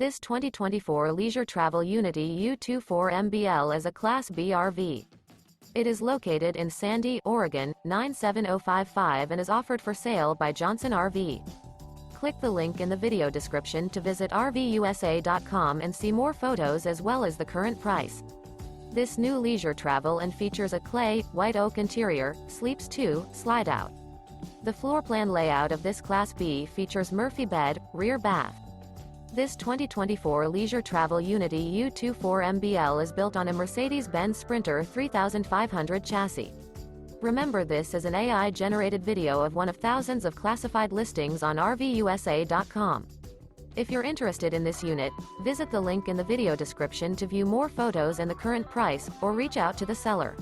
This 2024 Leisure Travel Unity U24MBL is a Class B RV. It is located in Sandy, Oregon, 97055 and is offered for sale by Johnson RV. Click the link in the video description to visit RVUSA.com and see more photos as well as the current price. This new leisure travel and features a clay, white oak interior, sleeps 2, slide out. The floor plan layout of this Class B features Murphy bed, rear bath. This 2024 Leisure Travel Unity U24MBL is built on a Mercedes-Benz Sprinter 3500 chassis. Remember, this is an AI-generated video of one of thousands of classified listings on RVUSA.com. If you're interested in this unit, visit the link in the video description to view more photos and the current price, or reach out to the seller.